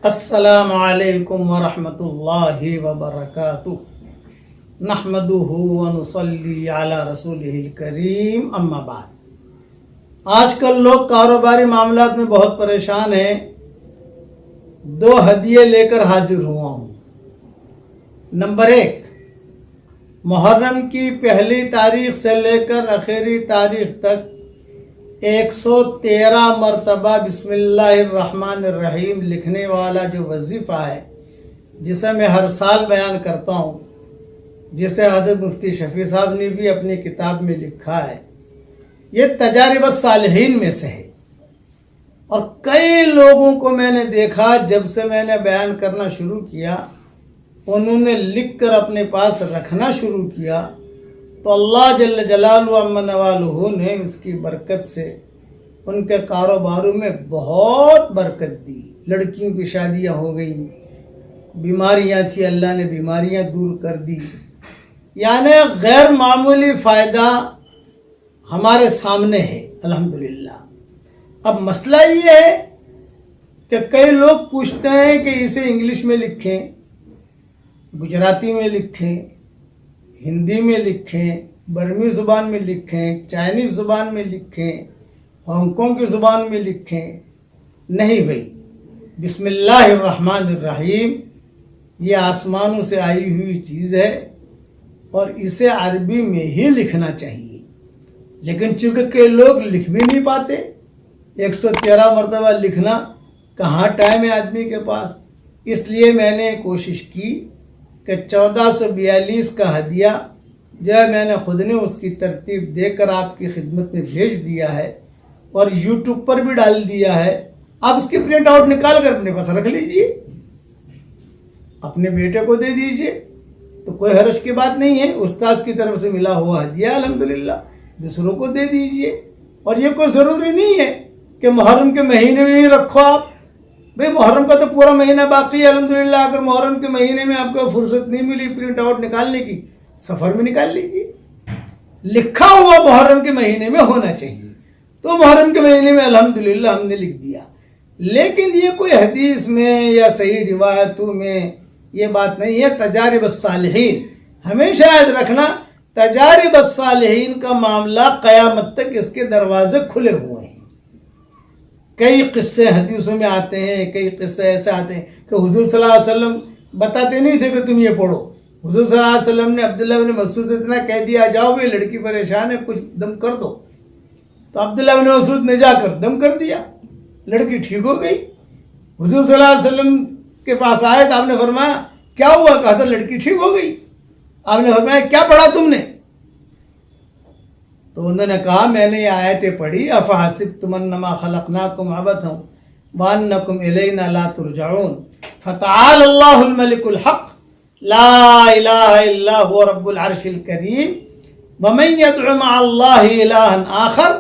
السلام علیکم ورحمۃ اللہ وبرکاتہ نحمدہ ونصلی علی رسولہ الکریم اما بعد۔ آج کل لوگ کاروباری معاملات میں بہت پریشان ہیں۔ دو ہدیے لے کر حاضر ہوا ہوں۔ نمبر 1، محرم کی پہلی تاریخ سے لے کر آخری تاریخ تک 113 مرتبہ بسم اللہ الرحمن الرحیم لکھنے والا جو وظیفہ ہے، جسے میں ہر سال بیان کرتا ہوں، جسے حضرت مفتی شفیع صاحب نے بھی اپنی کتاب میں لکھا ہے، یہ تجارب الصالحین میں سے ہے۔ اور کئی لوگوں کو میں نے دیکھا، جب سے میں نے بیان کرنا شروع کیا، انہوں نے لکھ کر اپنے پاس رکھنا شروع کیا، تو اللہ جل جلالہ عما نوالہ نے اس کی برکت سے ان کے کاروباروں میں بہت برکت دی۔ لڑکیوں کی شادیاں ہو گئیں، بیماریاں تھیں، اللہ نے بیماریاں دور کر دی، یعنی غیر معمولی فائدہ ہمارے سامنے ہے الحمدللہ۔ اب مسئلہ یہ ہے کہ کئی لوگ پوچھتے ہیں کہ اسے انگلش میں لکھیں، گجراتی میں لکھیں، ہندی میں لکھیں، برمی زبان میں لکھیں، چائنیز زبان میں لکھیں، ہانگ کانگ کی زبان میں لکھیں۔ نہیں بھائی، بسم اللہ الرحمن الرحیم یہ آسمانوں سے آئی ہوئی چیز ہے اور اسے عربی میں ہی لکھنا چاہیے، لیکن چونکہ کئی لوگ لکھ بھی نہیں پاتے، 113 مرتبہ لکھنا کہاں ٹائم ہے آدمی کے پاس، اس لیے میں نے کوشش کی کہ 1442 کا ہدیہ جو ہے میں نے خود نے اس کی ترتیب دے کر آپ کی خدمت میں بھیج دیا ہے اور یوٹیوب پر بھی ڈال دیا ہے۔ آپ اس کی پرنٹ آؤٹ نکال کر اپنے پاس رکھ لیجئے، اپنے بیٹے کو دے دیجئے، تو کوئی حرج کی بات نہیں ہے۔ استاد کی طرف سے ملا ہوا ہدیہ الحمدللہ دوسروں کو دے دیجئے۔ اور یہ کوئی ضروری نہیں ہے کہ محرم کے مہینے میں ہی رکھو آپ، بھئی محرم کا تو پورا مہینہ باقی ہے الحمدللہ۔ اگر محرم کے مہینے میں آپ کو فرصت نہیں ملی پرنٹ آؤٹ نکالنے کی، سفر میں نکال لیجیے۔ لکھا ہوا محرم کے مہینے میں ہونا چاہیے، تو محرم کے مہینے میں الحمدللہ ہم نے لکھ دیا۔ لیکن یہ کوئی حدیث میں یا صحیح روایتوں میں یہ بات نہیں ہے۔ تجارب الصالحین ہمیشہ یاد رکھنا، تجارب الصالحین کا معاملہ قیامت تک اس کے دروازے کھلے ہوئے ہیں۔ کئی قصے حدیثوں میں آتے ہیں، کئی قصے ایسے آتے ہیں کہ حضور صلی اللہ علیہ وسلم بتاتے نہیں تھے کہ تم یہ پڑھو۔ حضور صلی اللہ علیہ وسلم نے عبداللہ بن مسعود سے اتنا کہہ دیا، جاؤ بھائی لڑکی پریشان ہے، کچھ دم کر دو، تو عبداللہ بن مسعود نے جا کر دم کر دیا، لڑکی ٹھیک ہو گئی۔ حضور صلی اللہ علیہ وسلم کے پاس آئے تو آپ نے فرمایا کیا ہوا؟ کہا تھا لڑکی ٹھیک ہو گئی۔ آپ نے فرمایا کیا پڑھا تم نے؟ تو انہوں نے کہا میں نے یہ آیتیں پڑھی، افحسبتم انما خلقناکم عبثا وانکم الینا لا ترجعون فتعالی اللہ الملک الحق لا الہ الا هو رب العرش الکریم ومن يدع مع اللہ الہا آخر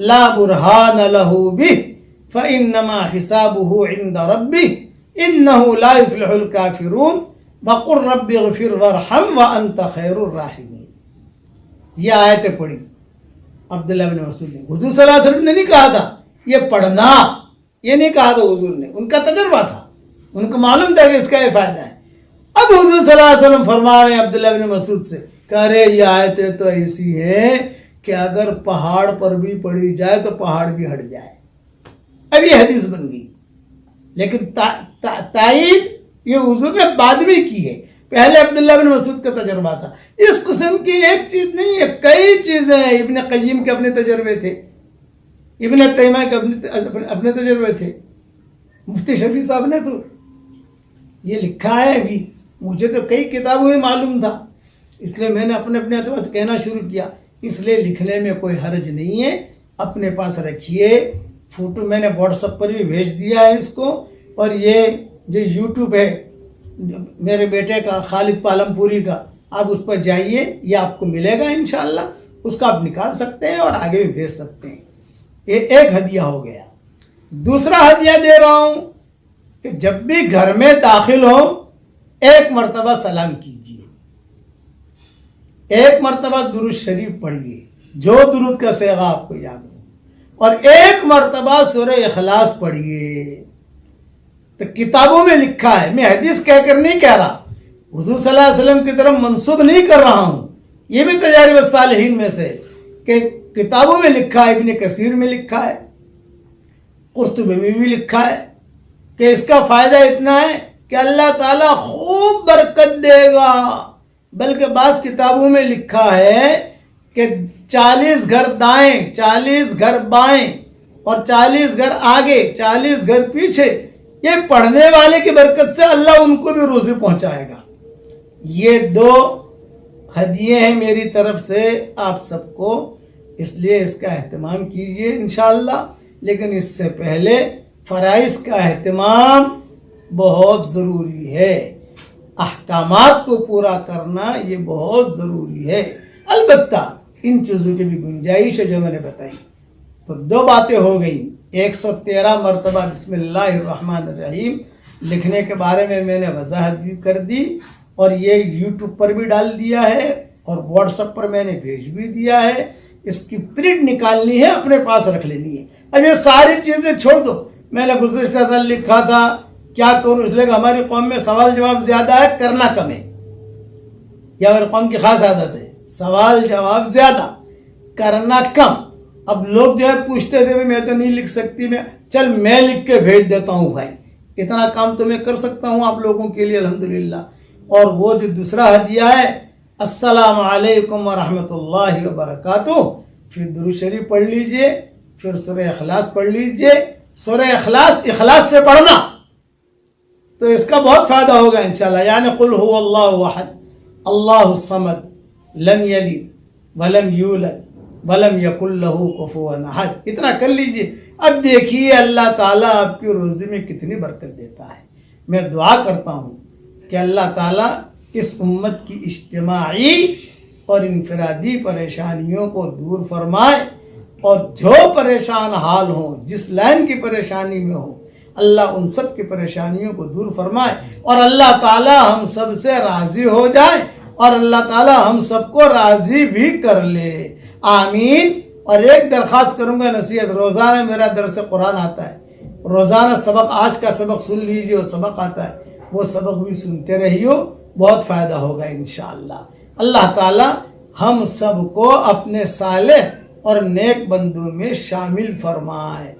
لا برہان له به فانما حسابه عند ربه انه لا يفلح الكافرون وقل رب اغفر وارحم وانت خیر الراحمین۔ یہ آیتیں پڑھی عبداللہ بن مسعود نے۔ حضور صلی اللہ علیہ وسلم نے نہیں کہا تھا یہ پڑھنا، یہ نہیں کہا تھا حضور نے، ان کا تجربہ تھا، ان کو معلوم تھا کہ اس کا یہ فائدہ ہے۔ اب حضور صلی اللہ علیہ وسلم فرما رہے ہیں عبداللہ بن مسعود سے، کہہ رہے یہ آیتیں تو ایسی ہیں کہ اگر پہاڑ پر بھی پڑھی جائے تو پہاڑ بھی ہٹ جائے۔ اب یہ حدیث بن گئی، لیکن تائید یہ حضور نے بعد میں کی ہے، پہلے عبداللہ بن مسعود کا تجربہ تھا۔ اس قسم کی ایک چیز نہیں ہے، کئی چیزیں ہیں۔ ابن قیم کے اپنے تجربے تھے، ابن تیمیہ کے اپنے تجربے تھے، مفتی شفیع صاحب نے تو یہ لکھا ہے ابھی، مجھے تو کئی کتابوں میں معلوم تھا، اس لیے میں نے اپنے اعتبار سے کہنا شروع کیا۔ اس لیے لکھنے میں کوئی حرج نہیں ہے، اپنے پاس رکھیے۔ فوٹو میں نے واٹس ایپ پر بھی بھیج دیا ہے اس کو، اور یہ جو یوٹیوب ہے میرے بیٹے کا خالد پالم پوری کا، آپ اس پر جائیے، یہ آپ کو ملے گا انشاءاللہ، اس کا آپ نکال سکتے ہیں اور آگے بھی بھیج سکتے ہیں۔ یہ ایک ہدیہ ہو گیا۔ دوسرا ہدیہ دے رہا ہوں کہ جب بھی گھر میں داخل ہو 1 مرتبہ سلام کیجیے، 1 مرتبہ درود شریف پڑھیے، جو درود کا صیغہ آپ کو یاد ہو، اور 1 مرتبہ سورہ اخلاص پڑھیے۔ تو کتابوں میں لکھا ہے، میں حدیث کہہ کر نہیں کہہ رہا، حضور صلی اللہ علیہ وسلم کی طرف منسوب نہیں کر رہا ہوں، یہ بھی تجارب الصالحین میں سے کہ کتابوں میں لکھا ہے، ابن کثیر میں لکھا ہے، قرطبی میں بھی لکھا ہے کہ اس کا فائدہ اتنا ہے کہ اللہ تعالیٰ خوب برکت دے گا۔ بلکہ بعض کتابوں میں لکھا ہے کہ 40 گھر دائیں، 40 گھر بائیں اور 40 گھر آگے، 40 گھر پیچھے، یہ پڑھنے والے کی برکت سے اللہ ان کو بھی روزی پہنچائے گا۔ یہ 2 ہدیے ہیں میری طرف سے آپ سب کو، اس لیے اس کا اہتمام کیجئے انشاءاللہ۔ لیکن اس سے پہلے فرائض کا اہتمام بہت ضروری ہے، احکامات کو پورا کرنا یہ بہت ضروری ہے۔ البتہ ان چیزوں کی بھی گنجائش ہے جو میں نے بتائی۔ تو 2 باتیں ہو گئی، 113 مرتبہ بسم اللہ الرحمن الرحیم لکھنے کے بارے میں نے وضاحت بھی کر دی، اور یہ یوٹیوب پر بھی ڈال دیا ہے اور واٹس ایپ پر میں نے بھیج بھی دیا ہے۔ اس کی پرنٹ نکالنی ہے، اپنے پاس رکھ لینی ہے۔ اب یہ ساری چیزیں چھوڑ دو، میں نے گزشتہ سال لکھا تھا کیا کروں، اس لیے کہ ہماری قوم میں سوال جواب زیادہ ہے، کرنا کم ہے، یہ ہماری قوم کی خاص عادت ہے، سوال جواب زیادہ کرنا کم۔ اب لوگ جو ہے پوچھتے تھے میں تو نہیں لکھ سکتی، میں لکھ کے بھیج دیتا ہوں بھائی، اتنا کام تو میں کر سکتا ہوں آپ لوگوں کے لیے الحمدللہ۔ اور وہ جو دوسرا ہدیہ ہے، السلام علیکم ورحمۃ اللہ وبرکاتہ، پھر درود شریف پڑھ لیجئے، پھر سورہ اخلاص پڑھ لیجئے۔ سورہ اخلاص سے پڑھنا تو اس کا بہت فائدہ ہوگا انشاءاللہ، یعنی قل هو اللہ احد اللہ الصمد لم یلد ولم یولد ولم یکن له کفوا احد، اتنا کر لیجئے۔ اب دیکھیے اللہ تعالیٰ آپ کی روزی میں کتنی برکت دیتا ہے۔ میں دعا کرتا ہوں کہ اللہ تعالیٰ اس امت کی اجتماعی اور انفرادی پریشانیوں کو دور فرمائے، اور جو پریشان حال ہوں، جس لائن کی پریشانی میں ہوں، اللہ ان سب کی پریشانیوں کو دور فرمائے، اور اللہ تعالیٰ ہم سب سے راضی ہو جائے، اور اللہ تعالیٰ ہم سب کو راضی بھی کر لے، آمین۔ اور ایک درخواست کروں گا، نصیحت، روزانہ میرا درس قرآن آتا ہے، روزانہ سبق، آج کا سبق سن لیجئے، وہ سبق آتا ہے، وہ سبق بھی سنتے رہیو، بہت فائدہ ہوگا انشاءاللہ۔ اللہ تعالیٰ ہم سب کو اپنے صالح اور نیک بندوں میں شامل فرمائے،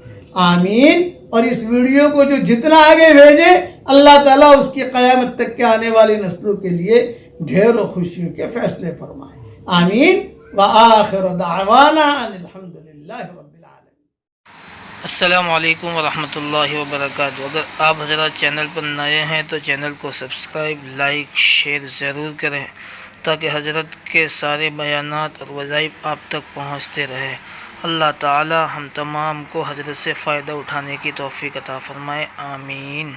آمین۔ اور اس ویڈیو کو جو جتنا آگے بھیجے، اللہ تعالیٰ اس کی قیامت تک کے آنے والی نسلوں کے لیے ڈھیر خوشیوں کے فیصلے فرمائے، آمین۔ وآخر دعوانا ان الحمد للہ رب العالمین۔ السلام علیکم ورحمۃ اللہ وبرکاتہ۔ اگر آپ حضرات چینل پر نئے ہیں تو چینل کو سبسکرائب، لائک، شیئر ضرور کریں تاکہ حضرت کے سارے بیانات اور وظائف آپ تک پہنچتے رہے۔ اللہ تعالی ہم تمام کو حضرت سے فائدہ اٹھانے کی توفیق عطا فرمائے، آمین۔